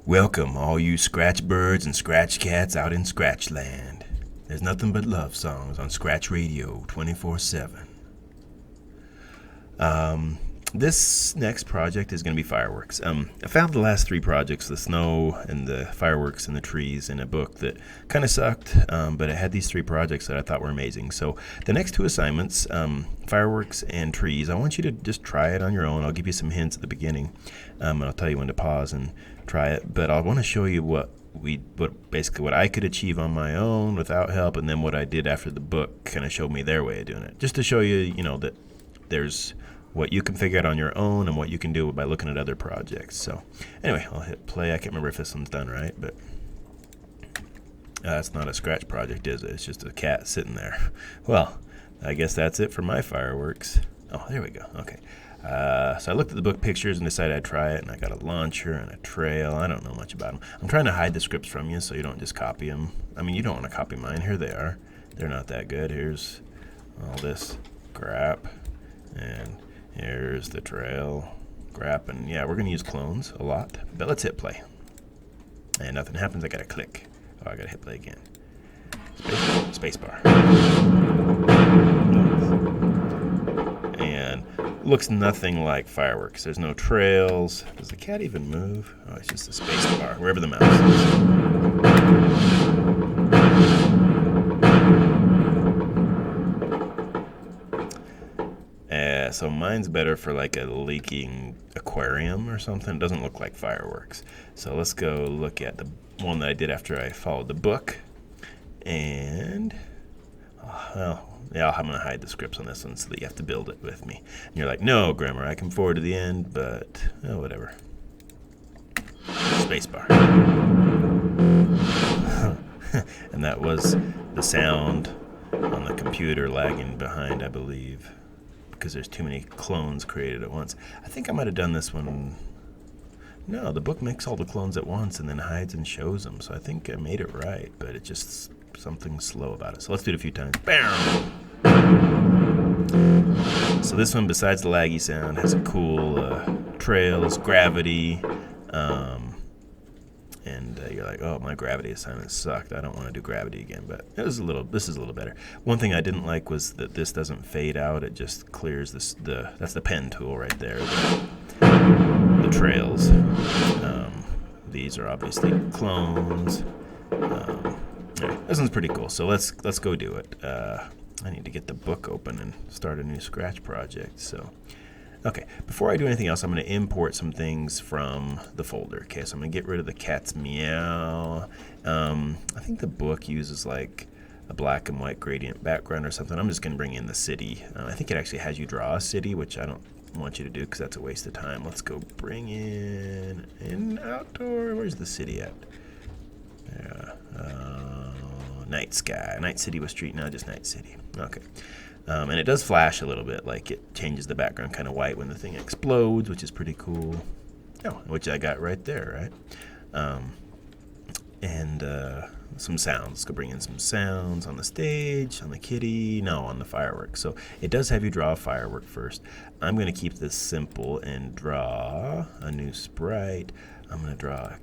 Welcome, all you scratch birds and scratch cats out in Scratchland. There's nothing but love songs on Scratch Radio 24/7. This next project is going to be fireworks. I found the last three projects, the snow and the fireworks and the trees, in a book that kind of sucked, but it had these three projects that I thought were amazing. So the next two assignments, fireworks and trees, I want you to just try it on your own. I'll give you some hints at the beginning, and I'll tell you when to pause and try it. But I want to show you what I could achieve on my own without help, and then what I did after the book kind of showed me their way of doing it, just to show you, that there's what you can figure out on your own and what you can do by looking at other projects. So anyway, I'll hit play. I can't remember if this one's done right, but it's not a scratch project, is it? It's just a cat sitting there. Well, I guess that's it for my fireworks. Oh, there we go. Okay. So I looked at the book pictures and decided I'd try it, and I got a launcher and a trail. I don't know much about them. I'm trying to hide the scripts from you so you don't just copy them. I mean, you don't want to copy mine. Here they are. They're not that good. Here's all this crap, and here's the trail, crap, and yeah, we're going to use clones a lot, but let's hit play. And nothing happens, I got to click. Oh, I got to hit play again. Space bar. And looks nothing like fireworks. There's no trails. Does the cat even move? Oh, it's just a space bar, wherever the mouse is. So mine's better for like a leaking aquarium or something. It doesn't look like fireworks. So let's go look at the one that I did after I followed the book. And, I'm going to hide the scripts on this one so that you have to build it with me. And you're like, no, Grammar, I can forward to the end, but whatever. Spacebar. And that was the sound on the computer lagging behind, I believe, because there's too many clones created at once. I think I might have done this one. No, the book makes all the clones at once and then hides and shows them. So I think I made it right, but it's just something slow about it. So let's do it a few times. Bam! So this one, besides the laggy sound, has a cool trails, gravity, and you're like, oh, my gravity assignment sucked. I don't want to do gravity again, but this is a little better. One thing I didn't like was that this doesn't fade out. It just clears this. That's the pen tool right there. The trails. These are obviously clones. Anyway, this one's pretty cool. So let's go do it. I need to get the book open and start a new Scratch project. So. Okay, before I do anything else, I'm going to import some things from the folder. Okay, so I'm going to get rid of the cat's meow. I think the book uses like a black and white gradient background or something. I'm just going to bring in the city. I think it actually has you draw a city, which I don't want you to do because that's a waste of time. Let's go bring in an outdoor. Where's the city at? Night sky. Night city was street, now just night city. Okay. And it does flash a little bit, like it changes the background kind of white when the thing explodes, which is pretty cool. Oh, which I got right there, right? And some sounds. Let's go bring in some sounds on the stage, on the kitty, on the fireworks. So it does have you draw a firework first. I'm going to keep this simple and draw a new sprite. I'm going to draw a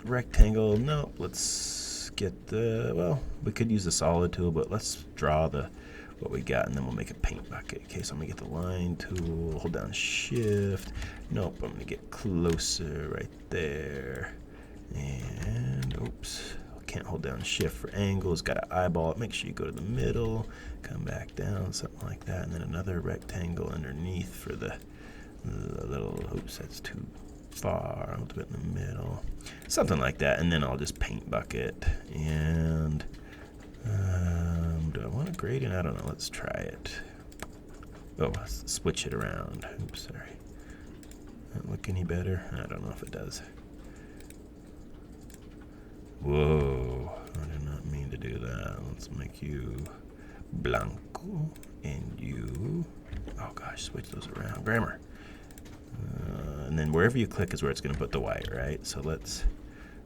rectangle. No, let's get we could use the solid tool, but let's draw what we got, and then we'll make a paint bucket. Okay, so I'm going to get the line tool, hold down shift. Nope, I'm going to get closer right there. And, oops, can't hold down shift for angles. Got to eyeball it. Make sure you go to the middle, come back down, something like that. And then another rectangle underneath for the little, oops, that's too far. I'll do it in the middle. Something like that. And then I'll just paint bucket. And do I want a gradient? I don't know. Let's try it. Oh, switch it around. Oops, sorry. That look any better? I don't know if it does. Whoa, I did not mean to do that. Let's make you blanco and you. Oh gosh, switch those around. Grammar. And then wherever you click is where it's going to put the white, right? So let's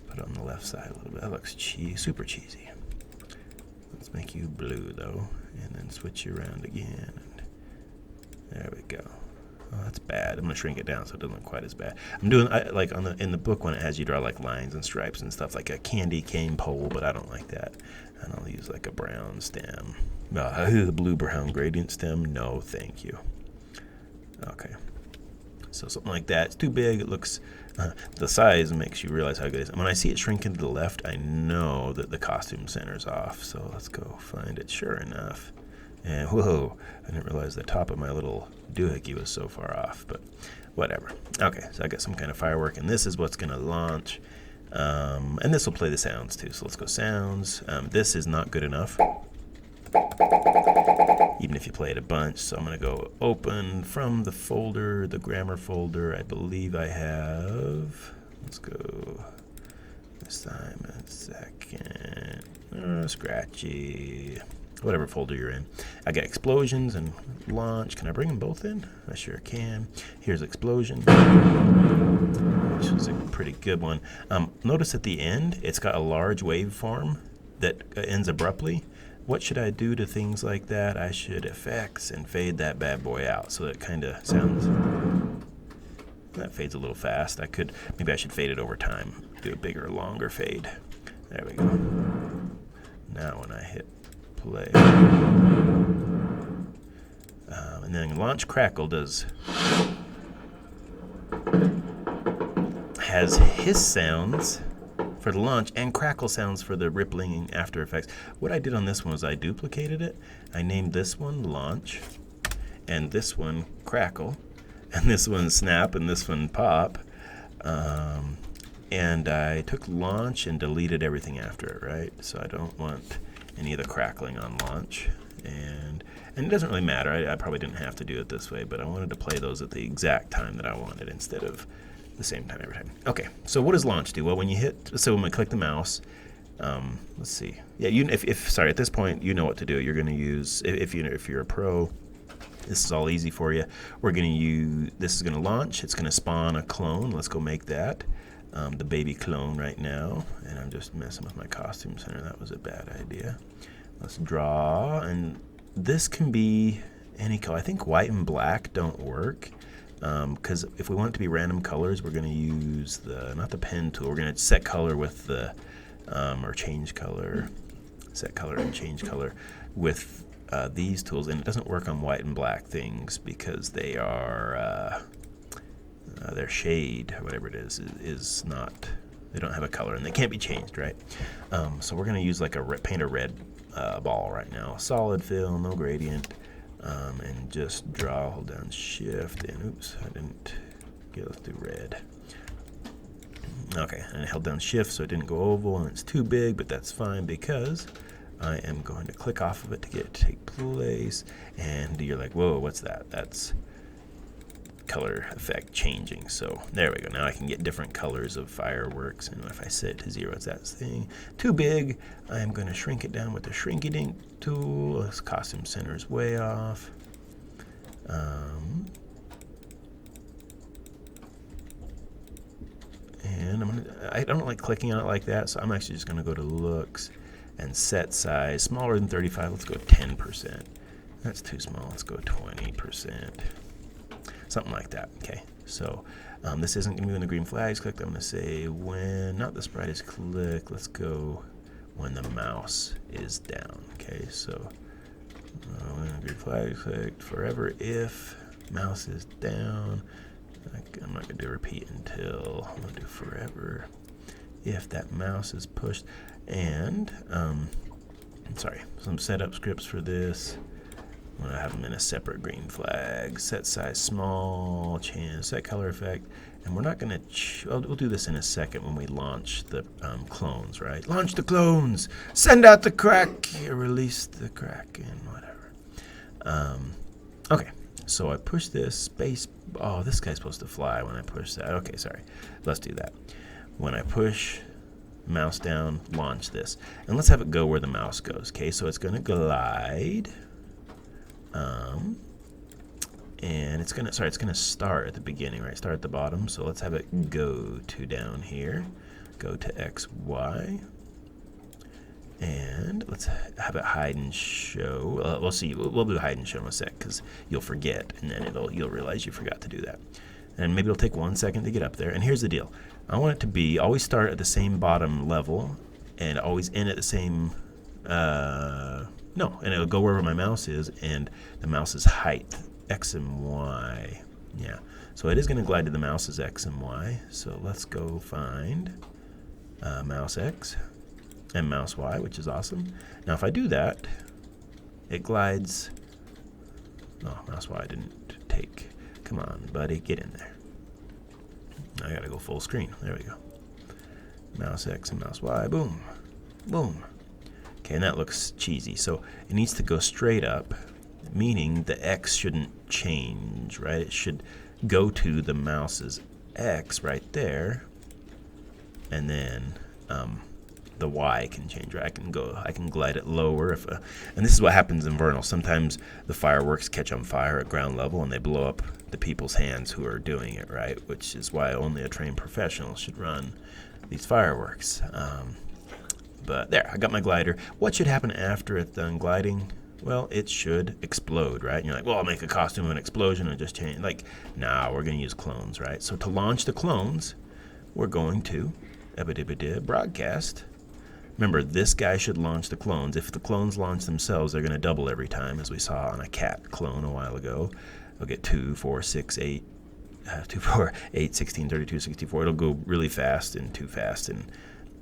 put it on the left side a little bit. That looks super cheesy. Let's make you blue though, and then switch you around again. And there we go. Oh, that's bad. I'm gonna shrink it down so it doesn't look quite as bad. I'm doing like in the book when it has you draw like lines and stripes and stuff like a candy cane pole, but I don't like that. And I'll use like a brown stem. The blue brown gradient stem. No, thank you. Okay. So something like that. It's too big. It looks. The size makes you realize how good it is. And when I see it shrinking to the left, I know that the costume center's off. So let's go find it. Sure enough. And whoa, I didn't realize the top of my little doohickey was so far off, but whatever. Okay, so I got some kind of firework, and this is what's going to launch. And this will play the sounds too. So let's go sounds. This is not good enough, even if you play it a bunch. So I'm going to go open from the folder, the grammar folder. I believe I have. Let's go this time a second. Scratchy. Whatever folder you're in. I got explosions and launch. Can I bring them both in? I sure can. Here's explosion, which is a pretty good one. Notice at the end, it's got a large waveform that ends abruptly. What should I do to things like that? I should effects and fade that bad boy out so it kind of sounds. That fades a little fast. Maybe I should fade it over time. Do a bigger, longer fade. There we go. Now when I hit play. And then launch crackle has hiss sounds for the launch and crackle sounds for the rippling after effects. What I did on this one was I duplicated it. I named this one launch and this one crackle and this one snap and this one pop. And I took launch and deleted everything after it, right? So I don't want any of the crackling on launch, and it doesn't really matter. I probably didn't have to do it this way, but I wanted to play those at the exact time that I wanted instead of the same time every time. Okay, so what does launch do? Well, when we click the mouse, let's see. Yeah, at this point you know what to do. You're going to use if you're a pro. This is all easy for you. This is going to launch. It's going to spawn a clone. Let's go make that. The baby clone right now, and I'm just messing with my costume center. That was a bad idea. Let's draw, and this can be any color. I think white and black don't work, because if we want it to be random colors, we're going to use not the pen tool. We're going to set color with or change color, set color and change color with these tools, and it doesn't work on white and black things because they are. Their shade, or whatever it is not. They don't have a color, and they can't be changed, right? So we're going to use like paint a red ball right now. Solid fill, no gradient, and just draw. Hold down Shift, and oops, I didn't. Okay, let's do red. Okay, and I held down Shift, so it didn't go oval, and it's too big, but that's fine because I am going to click off of it to take place. And you're like, whoa, what's that? That's color effect changing. So there we go. Now I can get different colors of fireworks, and if I set it to 0, it's that thing. Too big. I'm going to shrink it down with the Shrinky Dink tool. This costume center is way off. And I don't like clicking on it like that, so I'm actually just going to go to looks and set size smaller than 35. Let's go 10%. That's too small. Let's go 20%. Something like that. Okay, so this isn't going to be when the green flag is clicked. I'm going to say when, not the sprite is clicked. Let's go when the mouse is down. Okay, so when the green flag is clicked, forever if mouse is down. I'm not going to do repeat until. I'm going to do forever if that mouse is pushed. And some setup scripts for this. I'm going to have them in a separate green flag. Set size small, change set color effect, and we're not going to. We'll do this in a second when we launch the clones, right? Launch the clones. Send out the crack. Release the crack and whatever. Okay, so I push this space. Oh, this guy's supposed to fly when I push that. Okay, sorry. Let's do that. When I push mouse down, launch this, and let's have it go where the mouse goes. Okay, so it's going to glide. And it's gonna start at the beginning, right? Start at the bottom. So let's have it go to down here. Go to X, Y. And let's have it hide and show. We'll see. We'll do hide and show in a sec because you'll forget, and then you'll realize you forgot to do that. And maybe it'll take 1 second to get up there. And here's the deal. I want it to be always start at the same bottom level and always end at the same, and it'll go wherever my mouse is, and the mouse's height, X and Y. Yeah, so it is going to glide to the mouse's X and Y. So let's go find mouse X and mouse Y, which is awesome. Now if I do that, it glides. Oh, mouse Y didn't take. Come on, buddy, get in there. I gotta go full screen. There we go. Mouse X and mouse Y, boom, boom. Okay, and that looks cheesy. So it needs to go straight up, meaning the X shouldn't change, right? It should go to the mouse's X right there, and then the Y can change, right? I can glide it lower and this is what happens in Vernal. Sometimes the fireworks catch on fire at ground level and they blow up the people's hands who are doing it, right? Which is why only a trained professional should run these fireworks. But there, I got my glider. What should happen after it's done gliding? Well, it should explode, right? And you're like, well, I'll make a costume of an explosion and just change. Like, nah, we're going to use clones, right? So to launch the clones, we're going to broadcast. Remember, this guy should launch the clones. If the clones launch themselves, they're going to double every time, as we saw on a cat clone a while ago. They'll get 2, 4, 6, 8, 2, 4, 8, 16, 32, 64. It'll go really fast and too fast and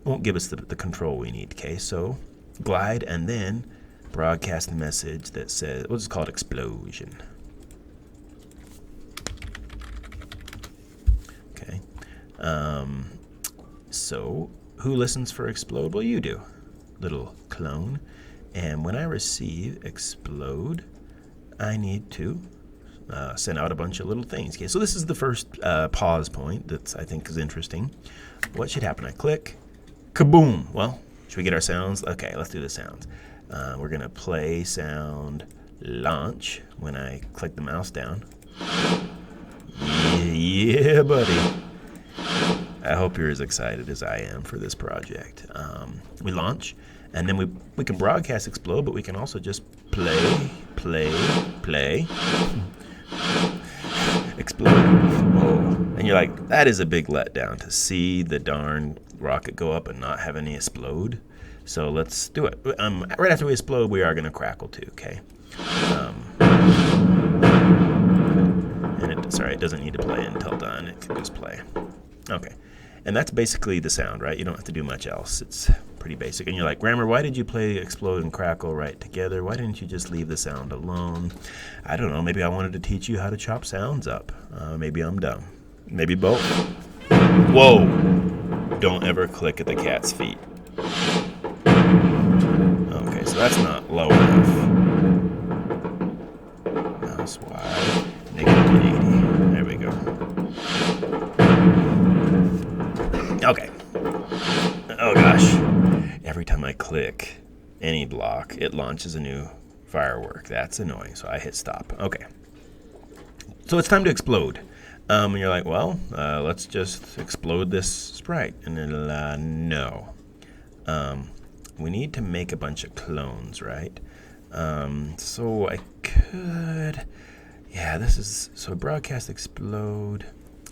won't give us the control we need. Okay, so glide and then broadcast a message that says, we'll just call it explosion. Okay. So who listens for explode? Well, you do, little clone. And when I receive explode, I need to send out a bunch of little things. Okay, so this is the first pause point that I think is interesting. What should happen? I click, kaboom. Well, should we get our sounds? Okay, let's do the sounds. We're going to play sound launch when I click the mouse down. Yeah, buddy. I hope you're as excited as I am for this project. We launch, and then we can broadcast explode, but we can also just play. Explode. Oh. And you're like, that is a big letdown to see the darn rocket go up and not have any explode. So let's do it. Right after we explode, we are going to crackle too, okay? And it doesn't need to play until done. It can just play. Okay. And that's basically the sound, right? You don't have to do much else. It's pretty basic. And you're like, Grammar, why did you play explode and crackle right together? Why didn't you just leave the sound alone? I don't know. Maybe I wanted to teach you how to chop sounds up. Maybe I'm dumb. Maybe both. Whoa! Don't ever click at the cat's feet. Okay, so that's not low enough. Mouse Y, -80. There we go. Okay. Oh gosh. Every time I click any block, it launches a new firework. That's annoying. So I hit stop. Okay. So it's time to explode. And you're like, well, let's just explode this sprite. And it'll, no. We need to make a bunch of clones, right? So I could, yeah, so broadcast explode.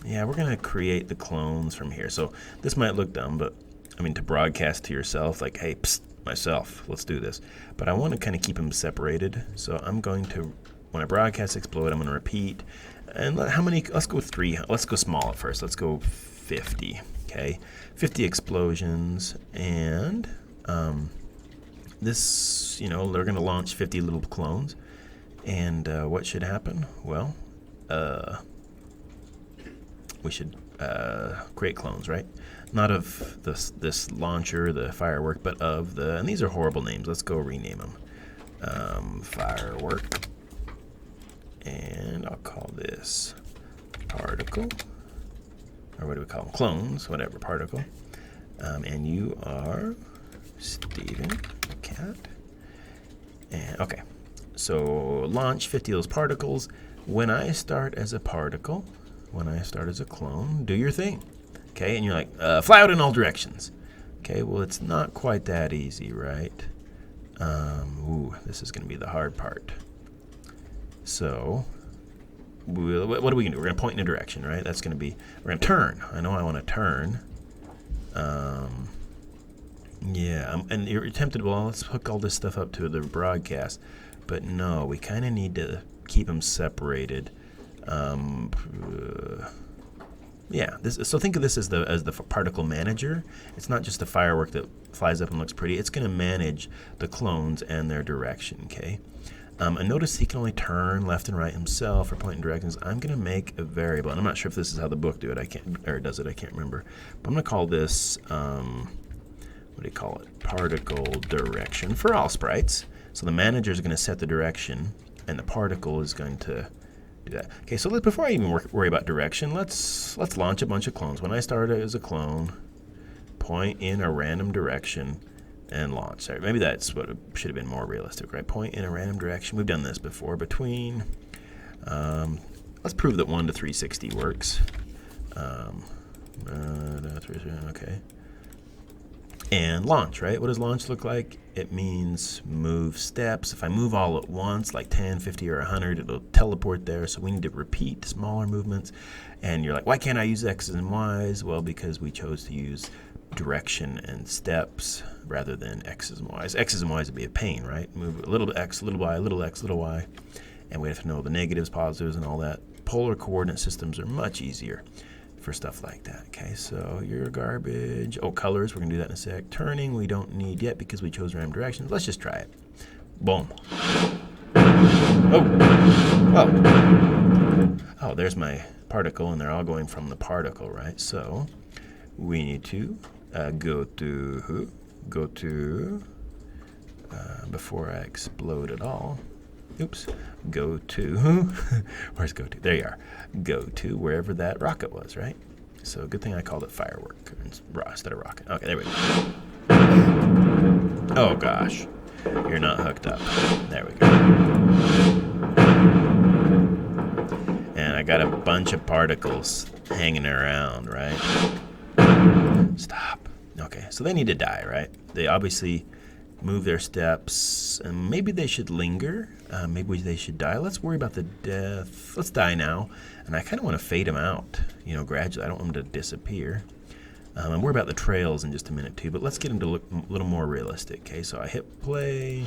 Yeah, we're going to create the clones from here. So this might look dumb, but I mean, to broadcast to yourself, like, hey, psst, myself, let's do this. But I want to kind of keep them separated. So I'm going to, when I broadcast explode, I'm going to repeat. And how many, let's go 3. Let's go small at first. Let's go 50, okay? 50 explosions. And this, they're going to launch 50 little clones. And what should happen? Well, we should create clones, right? Not of this launcher, the firework, but of and these are horrible names. Let's go rename them. Firework. And I'll call this particle. Or what do we call them? Clones, whatever, particle. And you are Stephen Cat. And okay. So launch 50 of those particles. When I start as a particle, when I start as a clone, do your thing. Okay, and you're like, fly out in all directions. Okay, well, it's not quite that easy, right? This is going to be the hard part. So, what are we going to do? We're going to point in a direction, right? That's going to be, we're going to turn. I know I want to turn. And you're tempted, well, let's hook all this stuff up to the broadcast. But no, we kind of need to keep them separated. So think of this as the particle manager. It's not just a firework that flies up and looks pretty. It's going to manage the clones and their direction, okay? And notice he can only turn left and right himself or point in directions. I'm going to make a variable, and I'm not sure if this is how the book does it. I can't remember. But I'm going to call this, what do you call it? Particle direction for all sprites. So the manager is going to set the direction, and the particle is going to do that. Okay, so before I even worry about direction, let's launch a bunch of clones. When I start as a clone, point in a random direction and launch. Sorry, maybe that's what should have been more realistic, right? Point in a random direction. We've done this before. Between, let's prove that 1 to 360 works. Okay. And launch, right? What does launch look like? It means move steps. If I move all at once, like 10, 50, or 100, it'll teleport there. So we need to repeat smaller movements. And you're like, why can't I use X's and Y's? Well, because we chose to use direction and steps rather than X's and Y's. X's and Y's would be a pain, right? Move a little X, a little Y, a little X, a little Y. And we have to know the negatives, positives, and all that. Polar coordinate systems are much easier for stuff like that. Okay, so your garbage. Oh, colors, we're going to do that in a sec. Turning, we don't need yet because we chose random directions. Let's just try it. Boom. Oh, there's my particle, and they're all going from the particle, right? So we need to go to, before I explode it all. Oops. Go to, where's go to? There you are. Go to wherever that rocket was, right? So good thing I called it firework instead of rocket. Okay, there we go. Oh gosh, you're not hooked up. There we go. And I got a bunch of particles hanging around, right? Stop. Okay, so they need to die, right? They obviously move their steps, and maybe they should linger. Maybe they should die. Let's worry about the death. Let's die now. And I kind of want to fade them out, gradually. I don't want them to disappear. And worry about the trails in just a minute too, but let's get them to look a little more realistic. Okay, so I hit play.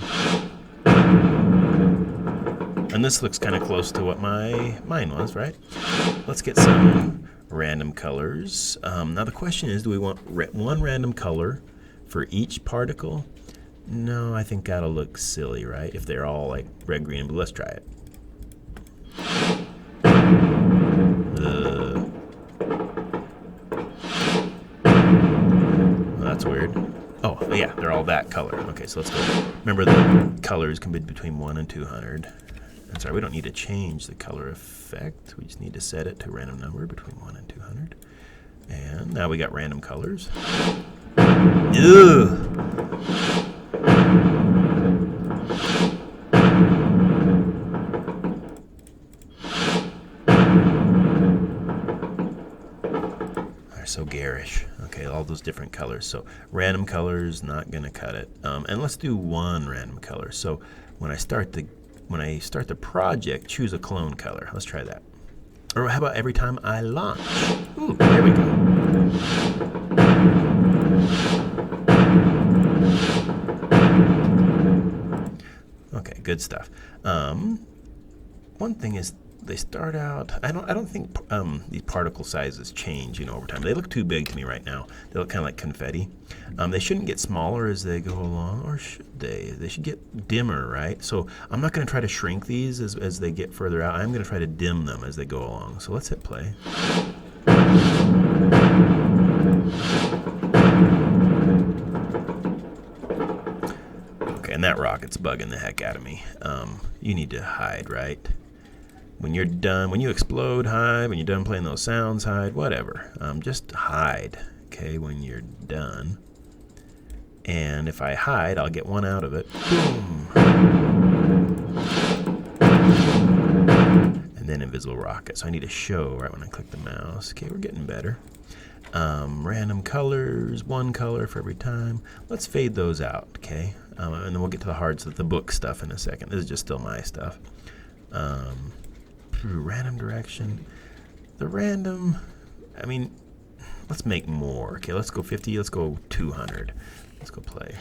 And this looks kind of close to what mine was, right? Let's get some random colors. Now the question is, do we want one random color for each particle? No, I think that'll look silly, right? If they're all like red, green, and blue. Let's try it. Well, that's weird. Oh, yeah, they're all that color. Okay, so let's go. Remember, the colors can be between 1 and 200. I'm sorry, we don't need to change the color effect. We just need to set it to a random number between 1 and 200. And now we got random colors. Ugh. They're so garish. Okay, all those different colors. So random colors, not gonna cut it. And let's do one random color. So when I start the project, choose a clone color. Let's try that. Or how about every time I launch? Ooh, there we go. Okay, good stuff. One thing is they start out. I don't think these particle sizes change, over time. They look too big to me right now. They look kind of like confetti. They shouldn't get smaller as they go along, or should they? They should get dimmer, right? So I'm not going to try to shrink these as they get further out. I'm going to try to dim them as they go along. So let's hit play. Okay, and that rocket's bugging the heck out of me. You need to hide, right? When you're done, when you explode, hide. When you're done playing those sounds, hide. Whatever. Just hide, okay, when you're done. And if I hide, I'll get one out of it. Boom. And then invisible rocket. So I need to show right when I click the mouse. Okay, we're getting better. Random colors, one color for every time. Let's fade those out, okay? And then we'll get to the hards of the book stuff in a second. This is just still my stuff. Random direction. The random, I mean, let's make more. Okay, let's go 50. Let's go 200. Let's go play.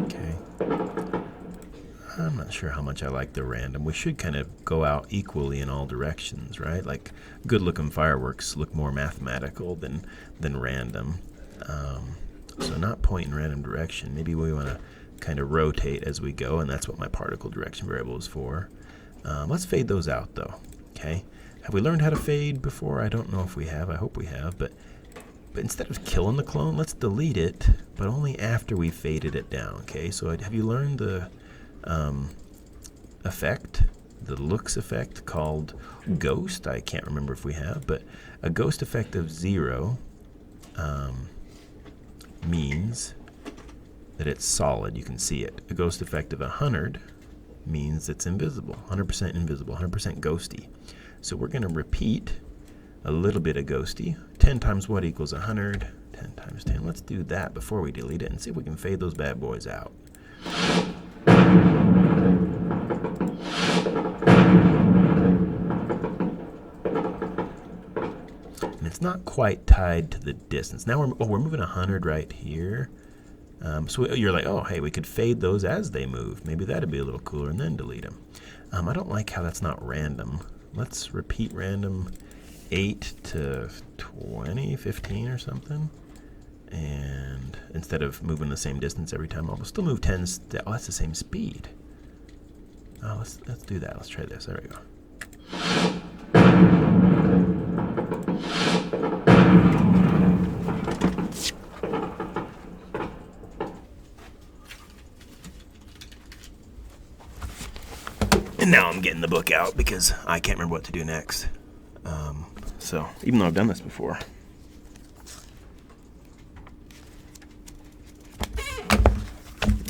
Okay. I'm not sure how much I like the random. We should kind of go out equally in all directions, right? Like good-looking fireworks look more mathematical than random. So not point in random direction. Maybe we want to kind of rotate as we go, and that's what my particle direction variable is for. Let's fade those out, though. Okay. Have we learned how to fade before? I don't know if we have. I hope we have. But instead of killing the clone, let's delete it, but only after we faded it down. Okay. So have you learned the effect, the looks effect called ghost? I can't remember if we have, but a ghost effect of 0 means that it's solid. You can see it. A ghost effect of 100 means it's invisible, 100% invisible, 100% ghosty. So we're going to repeat a little bit of ghosty. 10 times what equals 100? 10 times 10. Let's do that before we delete it and see if we can fade those bad boys out. And it's not quite tied to the distance. Now we're moving 100 right here. So you're like, oh, hey, we could fade those as they move. Maybe that'd be a little cooler, and then delete them. I don't like how that's not random. Let's repeat random 8 to 20, 15 or something. And instead of moving the same distance every time, I'll still move 10. Oh, that's the same speed. Oh, let's do that. Let's try this. There we go. And now I'm getting the book out because I can't remember what to do next. So even though I've done this before.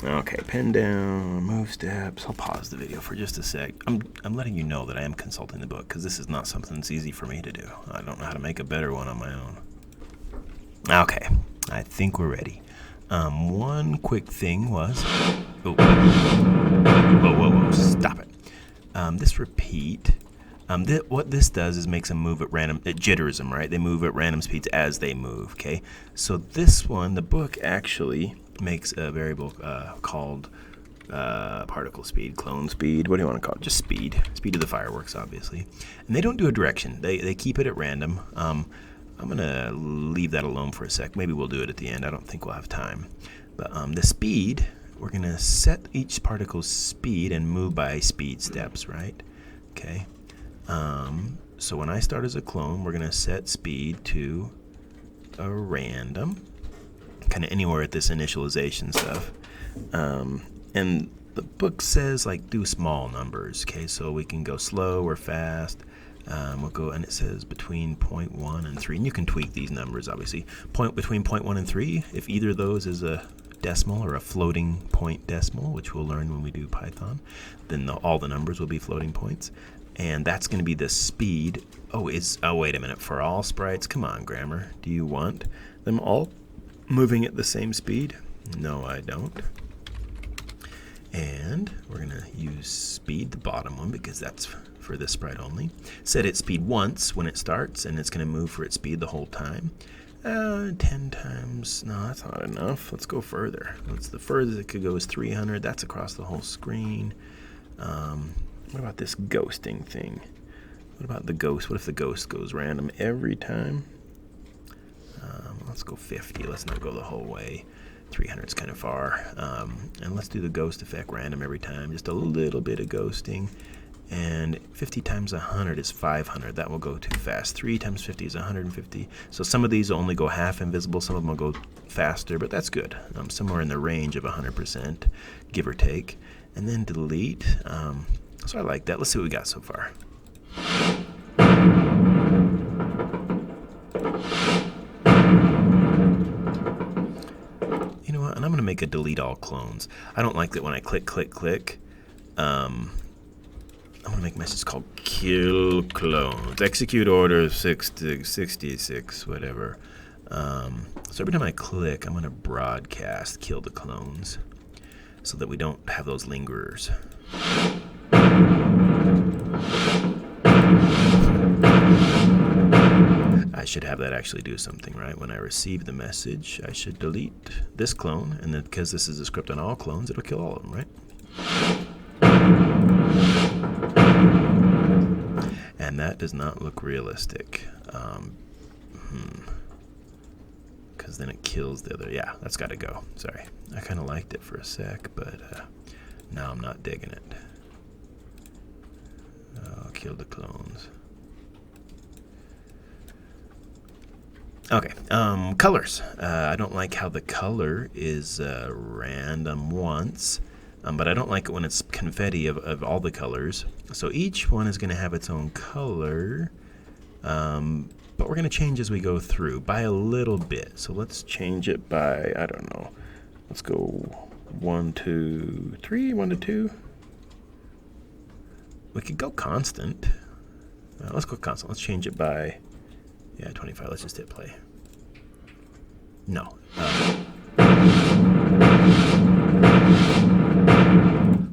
Okay, pen down, move steps. I'll pause the video for just a sec. I'm letting you know that I am consulting the book because this is not something that's easy for me to do. I don't know how to make a better one on my own. Okay, I think we're ready. One quick thing was, whoa, stop it. This repeat, what this does is makes them move at random, it jitters them, right? They move at random speeds as they move, okay? So this one, the book actually makes a variable called particle speed, clone speed, what do you want to call it? Just speed of the fireworks, obviously. And they don't do a direction. They keep it at random. I'm going to leave that alone for a sec. Maybe we'll do it at the end. I don't think we'll have time. But the speed, we're going to set each particle's speed and move by speed steps, right? Okay. So when I start as a clone, we're going to set speed to a random, kind of anywhere at this initialization stuff. And the book says, like, do small numbers, okay? So we can go slow or fast. We'll go, and it says between 0.1 and 3. And you can tweak these numbers, obviously. Between 0.1 and 3, if either of those is a decimal or a floating point decimal, which we'll learn when we do Python, then all the numbers will be floating points. And that's going to be the speed. Oh, wait a minute. For all sprites, come on, grammar. Do you want them all moving at the same speed? No, I don't. And we're going to use speed, the bottom one, because that's for this sprite only. Set its speed once when it starts, and it's going to move for its speed the whole time. 10 times, no, that's not enough. Let's go further. The furthest it could go is 300. That's across the whole screen. What about this ghosting thing? What about the ghost? What if the ghost goes random every time? Let's go 50. Let's not go the whole way. 300 is kind of far. And let's do the ghost effect random every time. Just a little bit of ghosting. And 50 times 100 is 500. That will go too fast. 3 times 50 is 150. So some of these will only go half invisible. Some of them will go faster, but that's good. Somewhere in the range of 100%, give or take. And then delete. So I like that. Let's see what we got so far. You know what? And I'm going to make a delete all clones. I don't like that when I click. I'm gonna make a message called kill clones. Execute order 66, whatever. So every time I click, I'm gonna broadcast kill the clones so that we don't have those lingerers. I should have that actually do something, right? When I receive the message, I should delete this clone, and then because this is a script on all clones, it'll kill all of them, right? And that does not look realistic. Because then it kills the other. Yeah, that's got to go. Sorry. I kind of liked it for a sec, but now I'm not digging it. Kill the clones. Okay, colors. I don't like how the color is random once, but I don't like it when it's confetti of all the colors. So each one is going to have its own color, but we're going to change as we go through by a little bit. So let's change it by, I don't know, let's go 1, 2, 3, 1 to 2. We could go constant. Let's go constant. Let's change it by... Yeah, 25. Let's just hit play. No.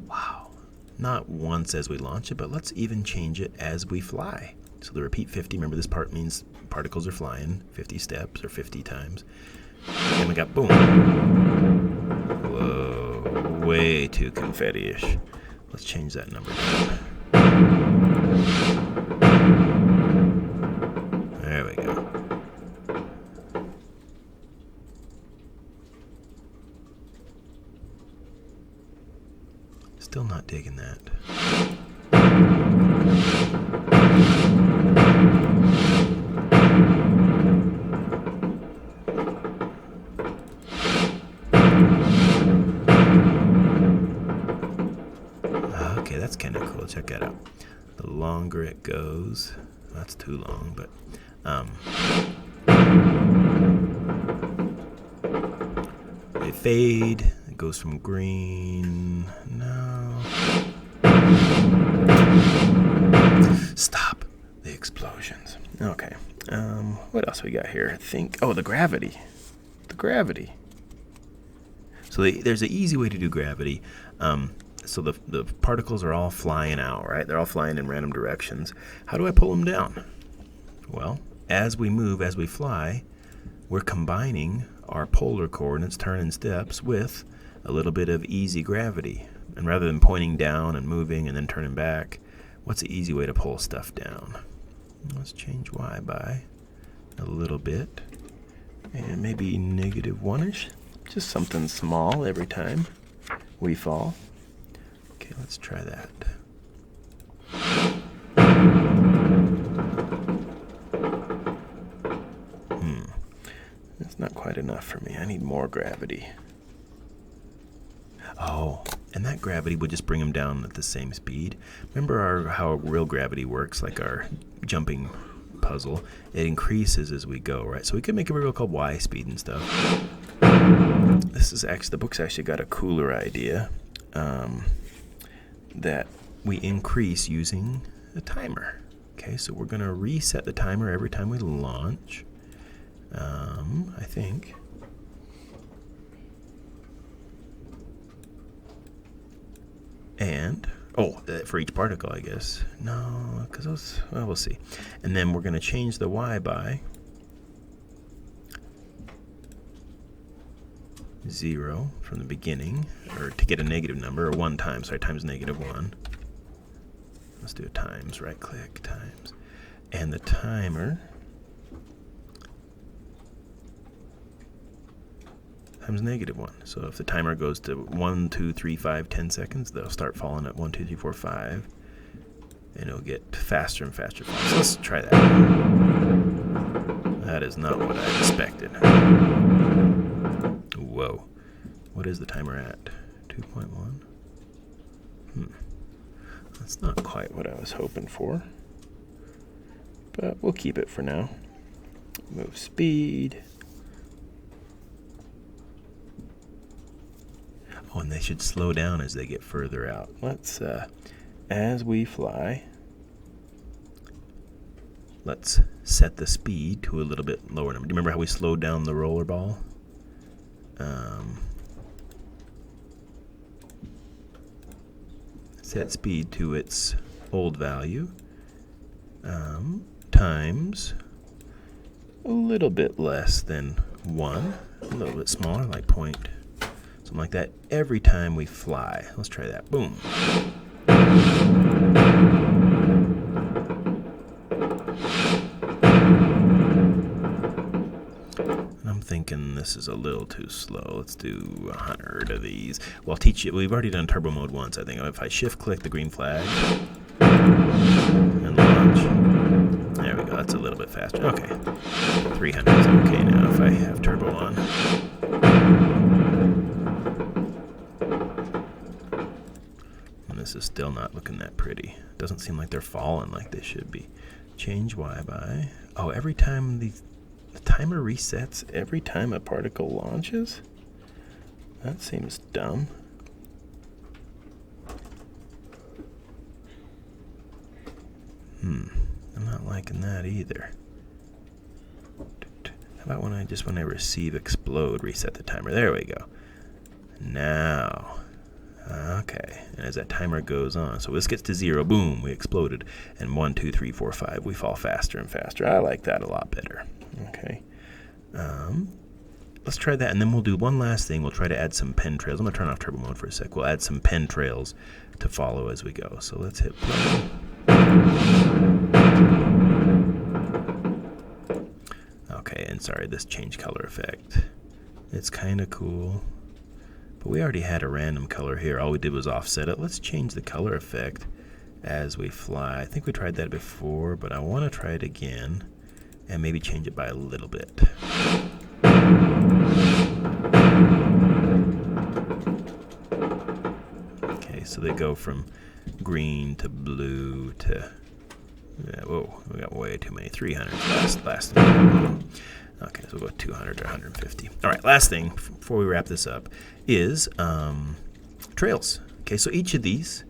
Wow. Not once as we launch it, but let's even change it as we fly. So the repeat 50, remember this part means particles are flying 50 steps or 50 times. And we got boom. Whoa. Way too confetti-ish. Let's change that number down. There we go. Still not digging that. Okay, that's kind of cool. Check that out. The longer it goes, that's too long, but they fade. It goes from green. No. Stop the explosions. Okay. What else we got here? I think. Oh, the gravity. The gravity. So there's an easy way to do gravity. So the particles are all flying out, right? They're all flying in random directions. How do I pull them down? Well, as we move, as we fly, we're combining our polar coordinates, turning steps, with a little bit of easy gravity. And rather than pointing down and moving and then turning back, what's the easy way to pull stuff down? Let's change y by a little bit. And maybe -1-ish. Just something small every time we fall. Okay, let's try that. That's not quite enough for me. I need more gravity. Oh, and that gravity would just bring them down at the same speed. Remember how real gravity works, like our jumping puzzle? It increases as we go, right? So we could make a variable called y speed and stuff. This is actually, the book's actually got a cooler idea that we increase using a timer. Okay, so we're going to reset the timer every time we launch. I think. And, for each particle, I guess. No, because those, well, we'll see. And then we're going to change the y by 0 from the beginning, or to get a negative number, or 1 times, sorry, times -1. Let's do a times, right click, times. And the timer times -1. So if the timer goes to 1, 2, 3, 5, 10 seconds, they'll start falling at 1, 2, 3, 4, 5. And it'll get faster and faster. So let's try that. That is not what I expected. Whoa. What is the timer at? 2.1? That's not quite what I was hoping for. But we'll keep it for now. Move speed. Oh, and they should slow down as they get further out. Let's as we fly, let's set the speed to a little bit lower number. Do you remember how we slowed down the roller ball? Set speed to its old value times a little bit less than 1, a little bit smaller, like point, something like that, every time we fly. Let's try that. Boom. I'm thinking this is a little too slow. Let's do 100 of these. Well, I'll teach you. We've already done turbo mode once, I think. If I shift click the green flag and launch, there we go. That's a little bit faster. Okay, 300 is okay now if I have turbo on. And this is still not looking that pretty. Doesn't seem like they're falling like they should be. Change Y by. Oh, every time the timer resets every time a particle launches? That seems dumb. I'm not liking that either. How about when I receive explode, reset the timer? There we go. Now, okay. And as that timer goes on, so this gets to 0, boom, we exploded. And 1, 2, 3, 4, 5, we fall faster and faster. I like that a lot better. Okay. Let's try that, and then we'll do one last thing. We'll try to add some pen trails. I'm going to turn off turbo mode for a sec. We'll add some pen trails to follow as we go. So let's hit play. Okay, and sorry, this change color effect. It's kind of cool. But we already had a random color here. All we did was offset it. Let's change the color effect as we fly. I think we tried that before, but I want to try it again. And maybe change it by a little bit. Okay, so they go from green to blue to, whoa, we got way too many. 300 last. Okay, so we'll go 200 or 150. All right, last thing before we wrap this up is trails. Okay, so each of these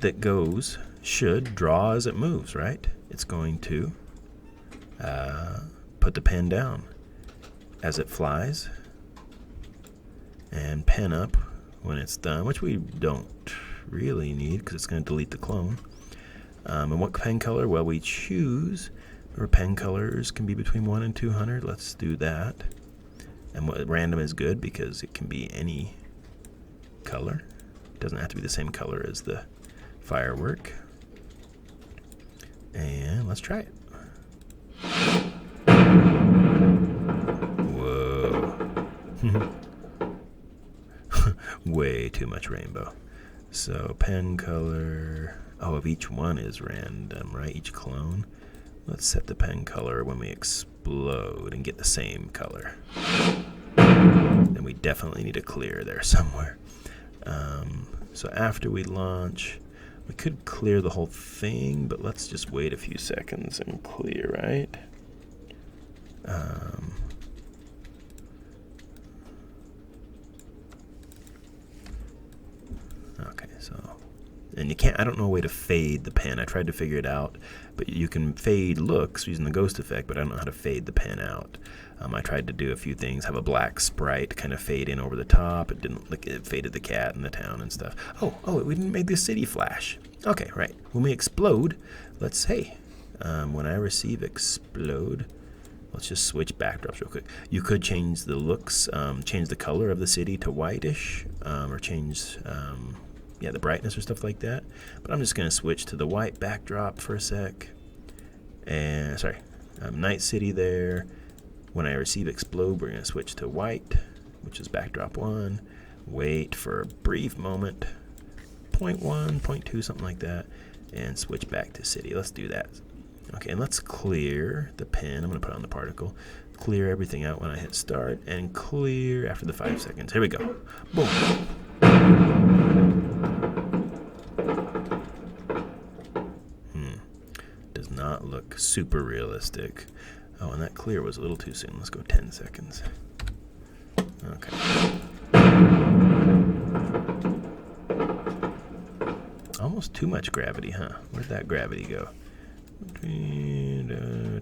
that goes should draw as it moves, right? It's going to put the pen down as it flies and pen up when it's done, which we don't really need because it's going to delete the clone. And what pen color? Well, we choose, or pen colors can be between 1 and 200. Let's do that. And what random is good because it can be any color. It doesn't have to be the same color as the firework. And let's try it. Whoa. Way too much rainbow. So pen color, if each one is random, right? Each clone. Let's set the pen color when we explode and get the same color. Then we definitely need a clear there somewhere. So after we launch, we could clear the whole thing, but let's just wait a few seconds and clear, right? Okay, so, and you can't, I don't know a way to fade the pen. I tried to figure it out, but you can fade looks using the ghost effect, but I don't know how to fade the pen out. I tried to do a few things, have a black sprite kind of fade in over the top. It didn't, like, it faded the cat and the town and stuff. We didn't make the city flash. Okay, right. When we explode, let's say, when I receive explode, let's just switch backdrops real quick. You could change the looks, change the color of the city to whitish, or change the brightness or stuff like that. But I'm just going to switch to the white backdrop for a sec. And, sorry, Night City there. When I receive explode, we're going to switch to white, which is backdrop 1. Wait for a brief moment, 0.1, 0.2, something like that, and switch back to city. Let's do that. Okay, and let's clear the pen. I'm going to put on the particle. Clear everything out when I hit start, and clear after the 5 seconds. Here we go. Boom. Does not look super realistic. Oh, and that clear was a little too soon. Let's go 10 seconds. Okay. almost too much gravity, huh? Where'd that gravity go?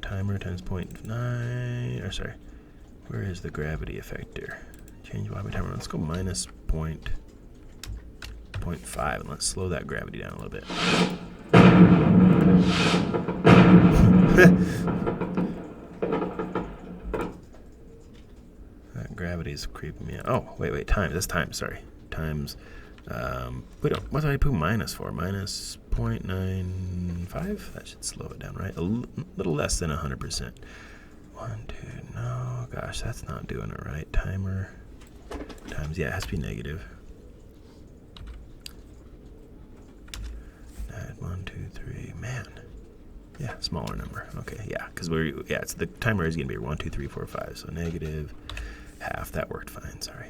Timer times 0.9, or sorry, where is the gravity effector? Change by timer. Let's go minus 0.5, and let's slow that gravity down a little bit. That gravity's creeping me out. Oh, wait, time. That's time, sorry. Times, what did I put minus for? Minus 0.95? That should slow it down, right? A little less than 100%. 1, 2, no, gosh, that's not doing it right. Timer times, yeah, it has to be negative. Add 1, 2, 3, man. Yeah, smaller number. Okay, yeah, because it's the timer is going to be 1, 2, 3, 4, 5. So negative half. That worked fine. Sorry.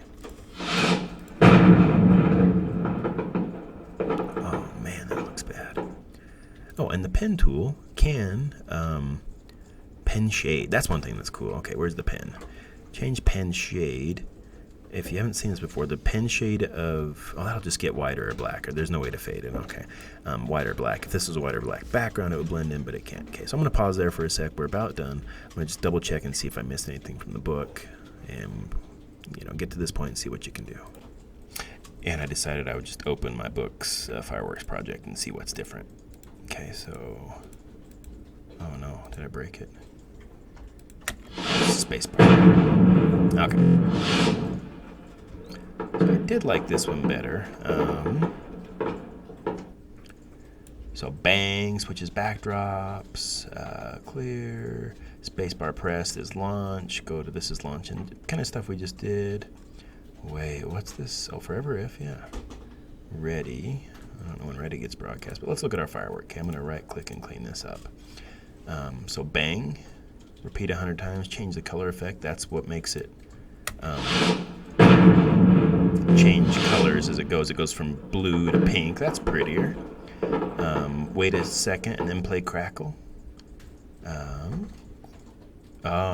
Oh man, that looks bad. Oh, and the pen tool can pen shade. That's one thing that's cool. Okay, where's the pen? Change pen shade. If you haven't seen this before, the pen shade of, that'll just get whiter or blacker. There's no way to fade it. Okay, white or black. If this was a white or black background, it would blend in, but it can't. Okay, so I'm going to pause there for a sec. We're about done. I'm going to just double check and see if I missed anything from the book, and get to this point and see what you can do. And I decided I would just open my book's fireworks project and see what's different. Okay, so, oh no, did I break it? Spacebar. Okay. So I did like this one better. So bang, switches backdrops, clear, spacebar pressed is launch, go to this is launch, and kind of stuff we just did. Wait, what's this? Oh, forever if, yeah. Ready. I don't know when ready gets broadcast, but let's look at our firework. Okay, I'm going to right click and clean this up. So bang, repeat 100 times, change the color effect. That's what makes it change colors as it goes. It goes from blue to pink. That's prettier. Wait a second and then play crackle.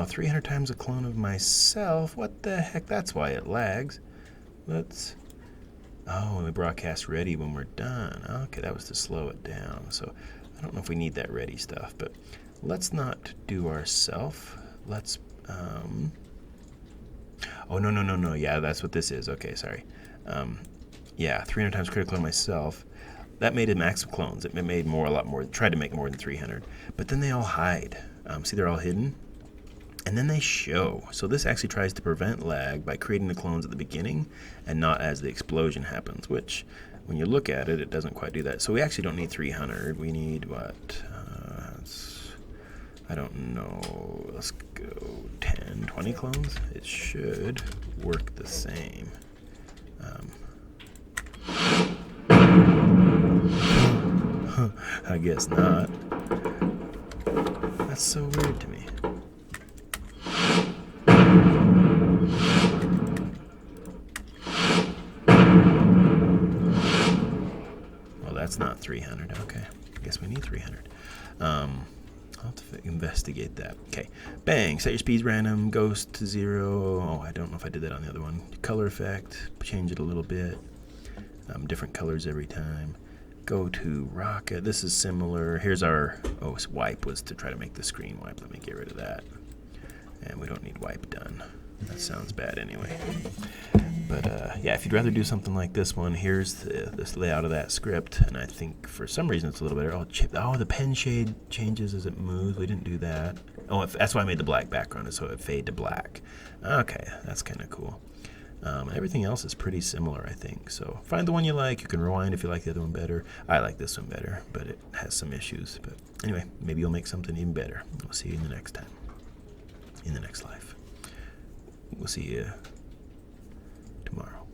300 times a clone of myself. What the heck? That's why it lags. Let's... Oh, we broadcast ready when we're done. Okay, that was to slow it down. So I don't know if we need that ready stuff, but let's not do ourself. Let's... Oh, no. Yeah, that's what this is. Okay, sorry. Yeah, 300 times critical on myself. That made a max of clones. It made a lot more. Tried to make more than 300. But then they all hide. See, they're all hidden. And then they show. So this actually tries to prevent lag by creating the clones at the beginning and not as the explosion happens, which when you look at it, it doesn't quite do that. So we actually don't need 300. We need what? I don't know. Let's go 10, 20 clones. It should work the same. I guess not. That's so weird to me. Well, that's not 300. Okay, I guess we need 300. I'll have to investigate that. Okay, bang, set your speeds random, ghost to 0. Oh, I don't know if I did that on the other one. Color effect, change it a little bit. Different colors every time. Go to rocket. This is similar. Here's our, wipe was to try to make the screen wipe. Let me get rid of that. And we don't need wipe done. That sounds bad anyway. But yeah, if you'd rather do something like this one, here's this layout of that script. And I think for some reason it's a little better. Oh, the pen shade changes as it moves. We didn't do that. Oh, that's why I made the black background, so it fade to black. Okay, that's kind of cool. Everything else is pretty similar, I think. So find the one you like. You can rewind if you like the other one better. I like this one better, but it has some issues. But anyway, maybe you'll make something even better. We'll see you in the next time. In the next life. We'll see you tomorrow.